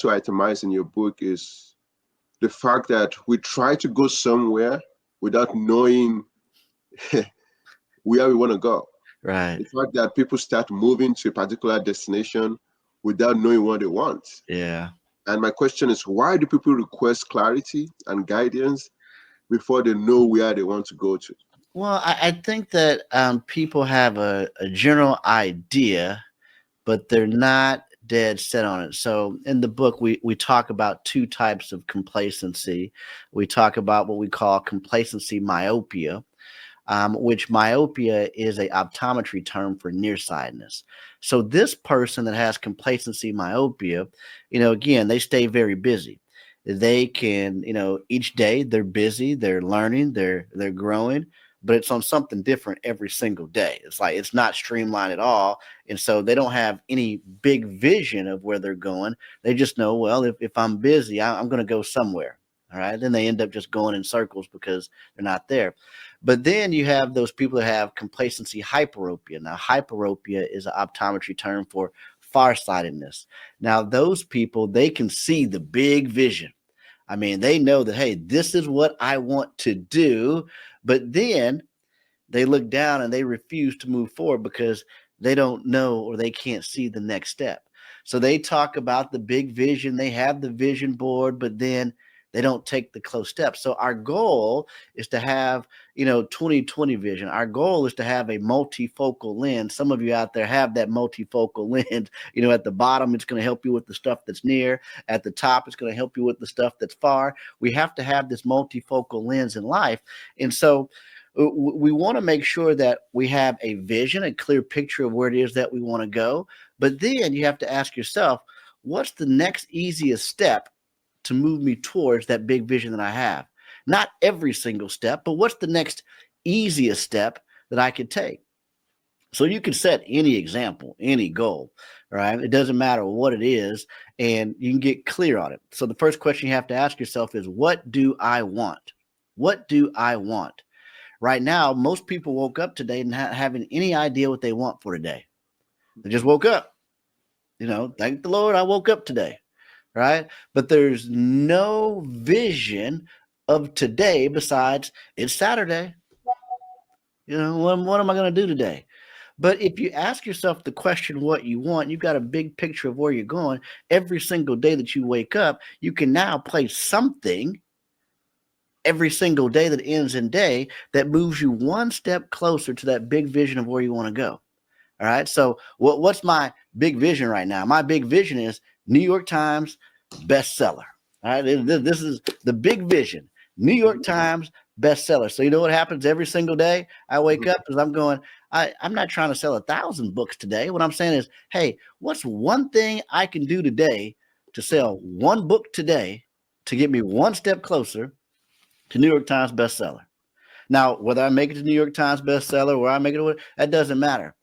to itemize in your book is the fact that we try to go somewhere without knowing where we want to go. Right. The fact that people start moving to a particular destination without knowing what they want. Yeah. And my question is, why do people request clarity and guidance before they know where they want to go to? Well, I think that people have a general idea, but they're not dead set on it. So in the book, we talk about two types of complacency. We talk about what we call complacency myopia, which myopia is a optometry term for nearsightedness. So this person that has complacency myopia, again, they stay very busy. They can, each day they're busy, they're learning, they're growing, but it's on something different every single day. It's like it's not streamlined at all. And so they don't have any big vision of where they're going. They just know, well, if I'm busy, I'm going to go somewhere. All right. Then they end up just going in circles because they're not there. But then you have those people that have complacency hyperopia. Now, hyperopia is an optometry term for farsightedness. Now, those people, they can see the big vision. I mean, they know that, hey, this is what I want to do. But then they look down and they refuse to move forward because they don't know or they can't see the next step. So they talk about the big vision. They have the vision board, but then they don't take the close steps. So our goal is to have, 20/20 vision. Our goal is to have a multifocal lens. Some of you out there have that multifocal lens. At the bottom, it's going to help you with the stuff that's near. At the top, it's going to help you with the stuff that's far. We have to have this multifocal lens in life. And so we want to make sure that we have a vision, a clear picture of where it is that we want to go. But then you have to ask yourself, what's the next easiest step to move me towards that big vision that I have? Not every single step, but what's the next easiest step that I could take? So you can set any example, any goal, right? It doesn't matter what it is, and you can get clear on it. So the first question you have to ask yourself is, what do I want? What do I want? Right now, most people woke up today not having any idea what they want for today. They just woke up. Thank the Lord I woke up today, right? But there's no vision of today besides it's Saturday. What am I going to do today? But if you ask yourself the question what you want, you've got a big picture of where you're going. Every single day that you wake up, you can now play something every single day that ends in day that moves you one step closer to that big vision of where you want to go. All right. So what's my big vision right now? My big vision is New York Times bestseller. All right. This is the big vision. New York Times bestseller. So you know what happens every single day? I wake up as I'm going, I'm not trying to sell 1,000 books today. What I'm saying is, hey, what's one thing I can do today to sell one book today to get me one step closer to New York Times bestseller? Now, whether I make it to New York Times bestseller or I make it, that doesn't matter.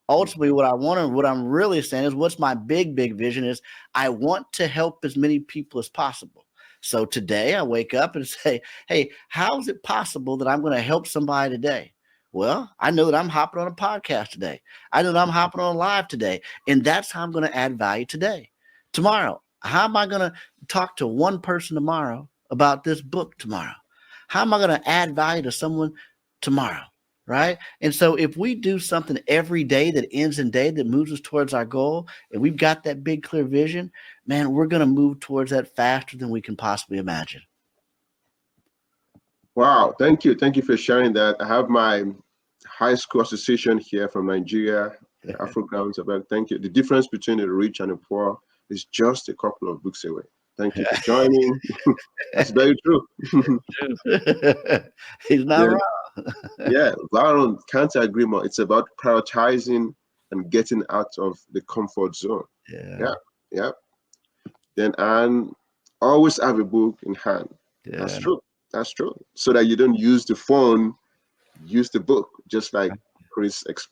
Ultimately, what I want and what I'm really saying is what's my big vision is I want to help as many people as possible. So today I wake up and say, hey, how is it possible that I'm going to help somebody today? Well, I know that I'm hopping on a podcast today. I know that I'm hopping on live today. And that's how I'm going to add value today. Tomorrow, how am I going to talk to one person tomorrow about this book tomorrow? How am I going to add value to someone tomorrow? Right. And so if we do something every day that ends in day that moves us towards our goal, and we've got that big, clear vision, man, we're going to move towards that faster than we can possibly imagine. Wow. Thank you. Thank you for sharing that. I have my high school association here from Nigeria, Afro Grounds. Thank you. The difference between the rich and the poor is just a couple of books away. Thank you for joining. That's very true. He's not wrong. Yeah, Baron, can't agree more. It's about prioritizing and getting out of the comfort zone. Yeah. Then and always have a book in hand. Yeah. That's true. So that you don't use the phone, use the book, just like Chris explained.